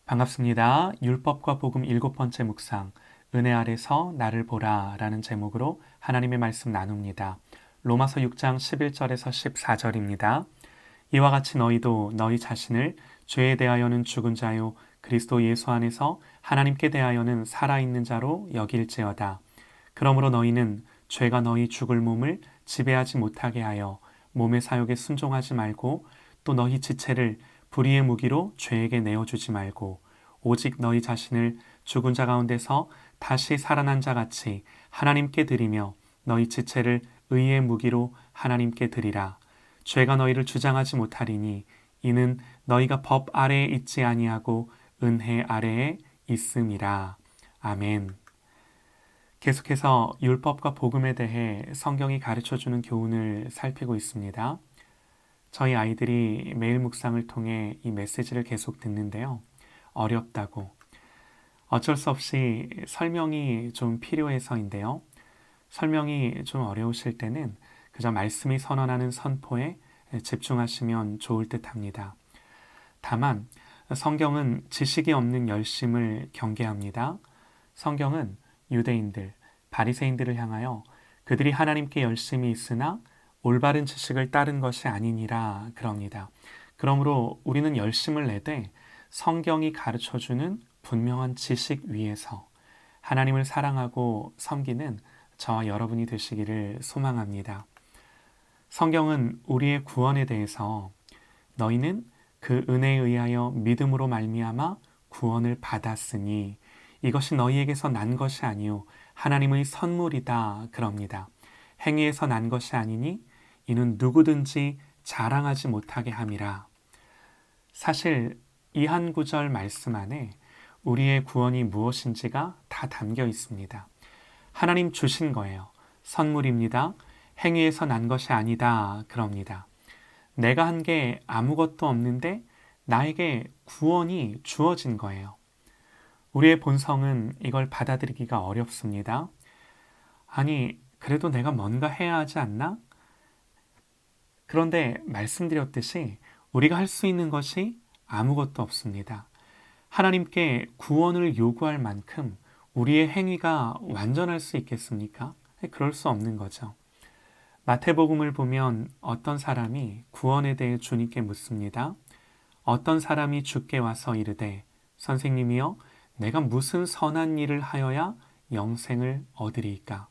반갑습니다. 율법과 복음 7번째 묵상, 은혜 아래서 나를 보라 라는 제목으로 하나님의 말씀 나눕니다. 로마서 6장 11절에서 14절입니다. 이와 같이 너희도 너희 자신을 죄에 대하여는 죽은 자요 그리스도 예수 안에서 하나님께 대하여는 살아있는 자로 여길지어다. 그러므로 너희는 죄가 너희 죽을 몸을 지배하지 못하게 하여 몸의 사욕에 순종하지 말고 또 너희 지체를 불의의 무기로 죄에게 내어주지 말고 오직 너희 자신을 죽은 자 가운데서 다시 살아난 자 같이 하나님께 드리며 너희 지체를 의의 무기로 하나님께 드리라. 죄가 너희를 주장하지 못하리니 이는 너희가 법 아래에 있지 아니하고 은혜 아래에 있음이라. 아멘. 계속해서 율법과 복음에 대해 성경이 가르쳐주는 교훈을 살피고 있습니다. 저희 아이들이 매일 묵상을 통해 이 메시지를 계속 듣는데요. 어렵다고. 어쩔 수 없이 설명이 좀 필요해서인데요. 설명이 좀 어려우실 때는 그저 말씀이 선언하는 선포에 집중하시면 좋을 듯 합니다. 다만 성경은 지식이 없는 열심을 경계합니다. 성경은 유대인들, 바리새인들을 향하여 그들이 하나님께 열심이 있으나 올바른 지식을 따른 것이 아니니라 그럽니다. 그러므로 우리는 열심을 내되 성경이 가르쳐주는 분명한 지식 위에서 하나님을 사랑하고 섬기는 저와 여러분이 되시기를 소망합니다. 성경은 우리의 구원에 대해서 너희는 그 은혜에 의하여 믿음으로 말미암아 구원을 받았으니 이것이 너희에게서 난 것이 아니요 하나님의 선물이다 그럽니다. 행위에서 난 것이 아니니 이는 누구든지 자랑하지 못하게 함이라. 사실 이 한 구절 말씀 안에 우리의 구원이 무엇인지가 다 담겨 있습니다. 하나님 주신 거예요. 선물입니다. 행위에서 난 것이 아니다 그럽니다. 내가 한 게 아무것도 없는데 나에게 구원이 주어진 거예요. 우리의 본성은 이걸 받아들이기가 어렵습니다. 아니, 그래도 내가 뭔가 해야 하지 않나? 그런데 말씀드렸듯이 우리가 할 수 있는 것이 아무것도 없습니다. 하나님께 구원을 요구할 만큼 우리의 행위가 완전할 수 있겠습니까? 그럴 수 없는 거죠. 마태복음을 보면 어떤 사람이 구원에 대해 주님께 묻습니다. 어떤 사람이 주께 와서 이르되 선생님이여 내가 무슨 선한 일을 하여야 영생을 얻으리이까?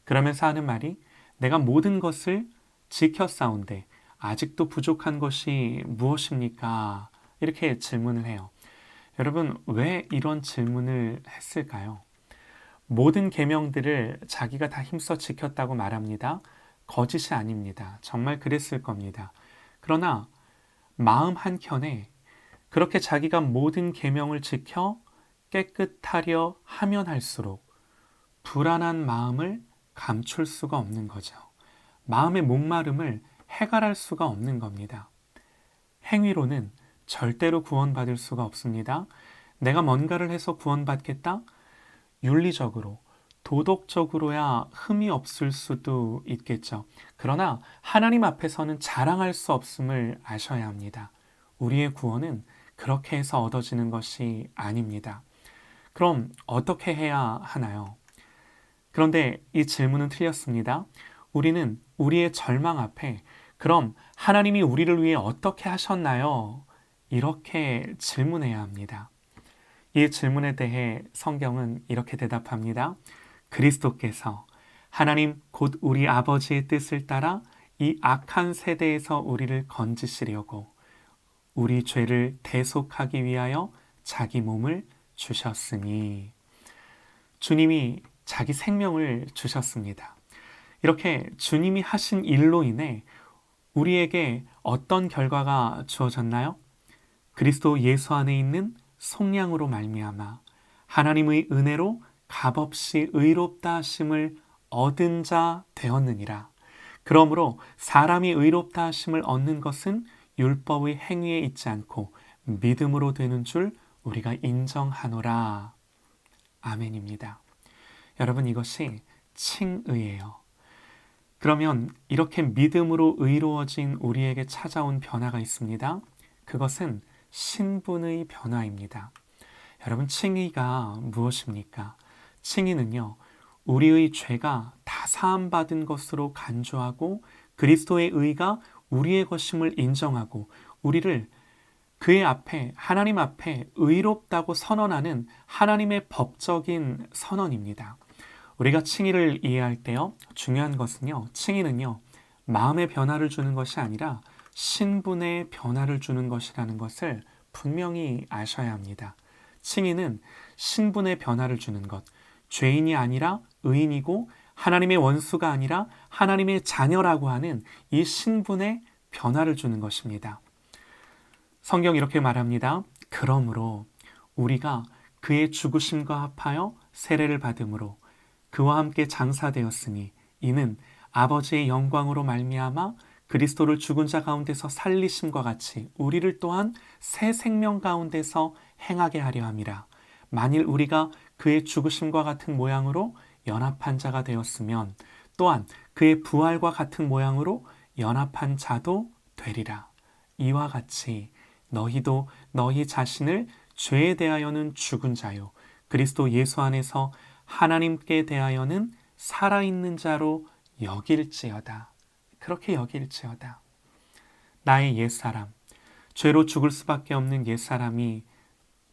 그러면서 하는 말이 내가 모든 것을 지켰사온데 아직도 부족한 것이 무엇입니까? 이렇게 질문을 해요. 여러분, 왜 이런 질문을 했을까요? 모든 계명들을 자기가 다 힘써 지켰다고 말합니다. 거짓이 아닙니다. 정말 그랬을 겁니다. 그러나 마음 한켠에 그렇게 자기가 모든 계명을 지켜 깨끗하려 하면 할수록 불안한 마음을 감출 수가 없는 거죠. 마음의 목마름을 해결할 수가 없는 겁니다. 행위로는 절대로 구원받을 수가 없습니다. 내가 뭔가를 해서 구원받겠다? 윤리적으로, 도덕적으로야 흠이 없을 수도 있겠죠. 그러나 하나님 앞에서는 자랑할 수 없음을 아셔야 합니다. 우리의 구원은 그렇게 해서 얻어지는 것이 아닙니다. 그럼 어떻게 해야 하나요? 그런데 이 질문은 틀렸습니다. 우리는 우리의 절망 앞에 그럼 하나님이 우리를 위해 어떻게 하셨나요? 이렇게 질문해야 합니다. 이 질문에 대해 성경은 이렇게 대답합니다. 그리스도께서 하나님 곧 우리 아버지의 뜻을 따라 이 악한 세대에서 우리를 건지시려고 우리 죄를 대속하기 위하여 자기 몸을 주셨으니 주님이 자기 생명을 주셨습니다. 이렇게 주님이 하신 일로 인해 우리에게 어떤 결과가 주어졌나요? 그리스도 예수 안에 있는 속량으로 말미암아 하나님의 은혜로 값없이 의롭다 하심을 얻은 자 되었느니라. 그러므로 사람이 의롭다 하심을 얻는 것은 율법의 행위에 있지 않고 믿음으로 되는 줄 우리가 인정하노라. 아멘입니다. 여러분, 이것이 칭의예요. 그러면 이렇게 믿음으로 의로워진 우리에게 찾아온 변화가 있습니다. 그것은 신분의 변화입니다. 여러분, 칭의가 무엇입니까? 칭의는요, 우리의 죄가 다 사함받은 것으로 간주하고 그리스도의 의가 우리의 것임을 인정하고 우리를 그의 앞에, 하나님 앞에 의롭다고 선언하는 하나님의 법적인 선언입니다. 우리가 칭의를 이해할 때요, 중요한 것은요, 칭의는요, 마음의 변화를 주는 것이 아니라 신분의 변화를 주는 것이라는 것을 분명히 아셔야 합니다. 칭의는 신분의 변화를 주는 것, 죄인이 아니라 의인이고 하나님의 원수가 아니라 하나님의 자녀라고 하는 이 신분의 변화를 주는 것입니다. 성경 이렇게 말합니다. 그러므로 우리가 그의 죽으심과 합하여 세례를 받음으로 그와 함께 장사되었으니 이는 아버지의 영광으로 말미암아 그리스도를 죽은 자 가운데서 살리심과 같이 우리를 또한 새 생명 가운데서 행하게 하려 함이라. 만일 우리가 그의 죽으심과 같은 모양으로 연합한 자가 되었으면 또한 그의 부활과 같은 모양으로 연합한 자도 되리라. 이와 같이 너희도 너희 자신을 죄에 대하여는 죽은 자요 그리스도 예수 안에서 하나님께 대하여는 살아있는 자로 여길지어다. 그렇게 여길지어다. 나의 옛사람, 죄로 죽을 수밖에 없는 옛사람이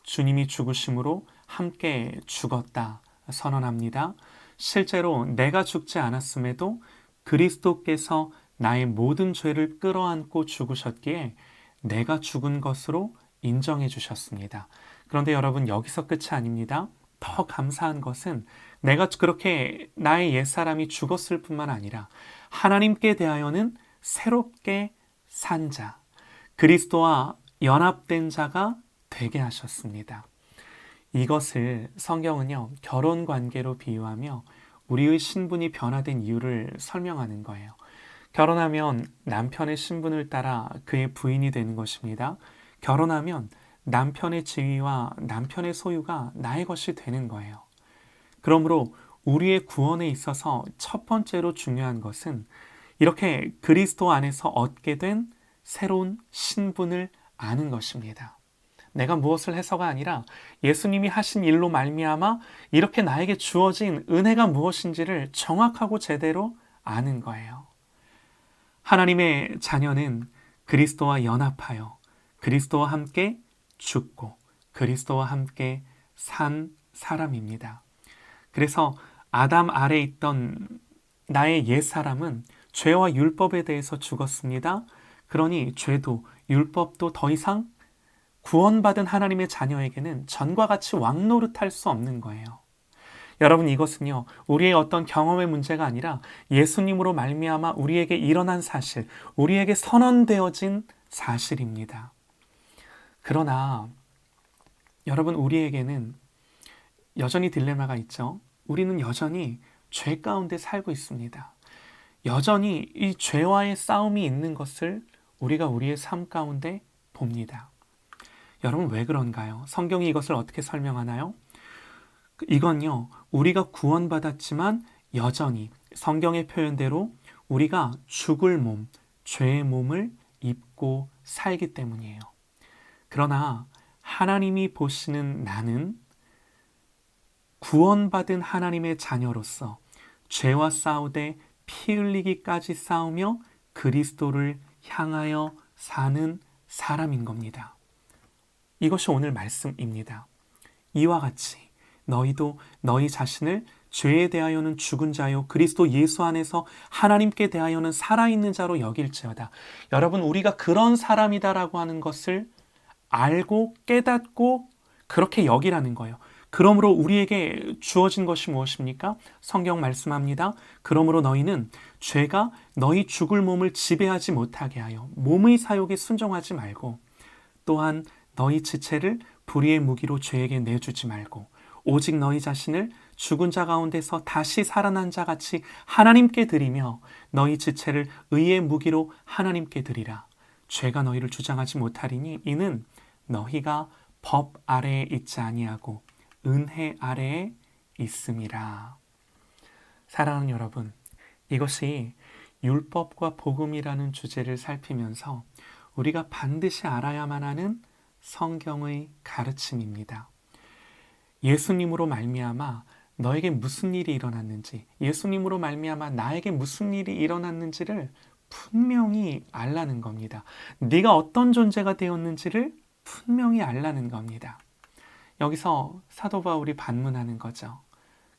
주님이 죽으심으로 함께 죽었다 선언합니다. 실제로 내가 죽지 않았음에도 그리스도께서 나의 모든 죄를 끌어안고 죽으셨기에 내가 죽은 것으로 인정해 주셨습니다. 그런데 여러분, 여기서 끝이 아닙니다. 더 감사한 것은 내가 그렇게 나의 옛사람이 죽었을 뿐만 아니라 하나님께 대하여는 새롭게 산 자, 그리스도와 연합된 자가 되게 하셨습니다. 이것을 성경은요, 결혼 관계로 비유하며 우리의 신분이 변화된 이유를 설명하는 거예요. 결혼하면 남편의 신분을 따라 그의 부인이 되는 것입니다. 결혼하면 남편의 지위와 남편의 소유가 나의 것이 되는 거예요. 그러므로 우리의 구원에 있어서 첫 번째로 중요한 것은 이렇게 그리스도 안에서 얻게 된 새로운 신분을 아는 것입니다. 내가 무엇을 해서가 아니라 예수님이 하신 일로 말미암아 이렇게 나에게 주어진 은혜가 무엇인지를 정확하고 제대로 아는 거예요. 하나님의 자녀는 그리스도와 연합하여 그리스도와 함께 죽고 그리스도와 함께 산 사람입니다. 그래서 아담 아래 있던 나의 옛사람은 죄와 율법에 대해서 죽었습니다. 그러니 죄도 율법도 더 이상 구원받은 하나님의 자녀에게는 전과 같이 왕노릇할 수 없는 거예요. 여러분, 이것은요, 우리의 어떤 경험의 문제가 아니라 예수님으로 말미암아 우리에게 일어난 사실, 우리에게 선언되어진 사실입니다. 그러나 여러분, 우리에게는 여전히 딜레마가 있죠. 우리는 여전히 죄 가운데 살고 있습니다. 여전히 이 죄와의 싸움이 있는 것을 우리가 우리의 삶 가운데 봅니다. 여러분, 왜 그런가요? 성경이 이것을 어떻게 설명하나요? 이건요, 우리가 구원받았지만 여전히 성경의 표현대로 우리가 죽을 몸, 죄의 몸을 입고 살기 때문이에요. 그러나 하나님이 보시는 나는 구원받은 하나님의 자녀로서 죄와 싸우되 피 흘리기까지 싸우며 그리스도를 향하여 사는 사람인 겁니다. 이것이 오늘 말씀입니다. 이와 같이 너희도 너희 자신을 죄에 대하여는 죽은 자요 그리스도 예수 안에서 하나님께 대하여는 살아있는 자로 여길지어다. 여러분, 우리가 그런 사람이다라고 하는 것을 알고 깨닫고 그렇게 여기라는 거예요. 그러므로 우리에게 주어진 것이 무엇입니까? 성경 말씀합니다. 그러므로 너희는 죄가 너희 죽을 몸을 지배하지 못하게 하여 몸의 사욕에 순종하지 말고 또한 너희 지체를 불의의 무기로 죄에게 내주지 말고 오직 너희 자신을 죽은 자 가운데서 다시 살아난 자 같이 하나님께 드리며 너희 지체를 의의 무기로 하나님께 드리라. 죄가 너희를 주장하지 못하리니 이는 너희가 법 아래에 있지 아니하고 은혜 아래에 있음이라. 사랑하는 여러분, 이것이 율법과 복음이라는 주제를 살피면서 우리가 반드시 알아야만 하는 성경의 가르침입니다. 예수님으로 말미암아 너에게 무슨 일이 일어났는지, 예수님으로 말미암아 나에게 무슨 일이 일어났는지를 분명히 알라는 겁니다. 네가 어떤 존재가 되었는지를 분명히 알라는 겁니다. 여기서 사도 바울이 반문하는 거죠.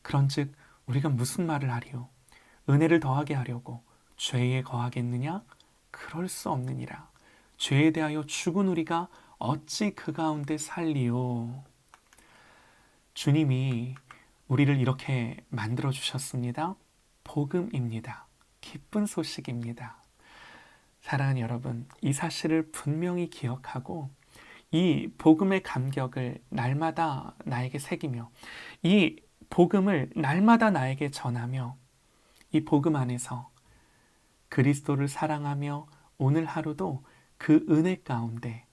그런즉 우리가 무슨 말을 하리요? 은혜를 더하게 하려고 죄에 거하겠느냐? 그럴 수 없느니라. 죄에 대하여 죽은 우리가 어찌 그 가운데 살리요? 주님이 우리를 이렇게 만들어 주셨습니다. 복음입니다. 기쁜 소식입니다. 사랑하는 여러분, 이 사실을 분명히 기억하고 이 복음의 감격을 날마다 나에게 새기며 이 복음을 날마다 나에게 전하며 이 복음 안에서 그리스도를 사랑하며 오늘 하루도 그 은혜 가운데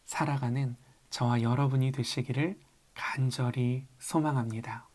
살아가는 저와 여러분이 되시기를 간절히 소망합니다.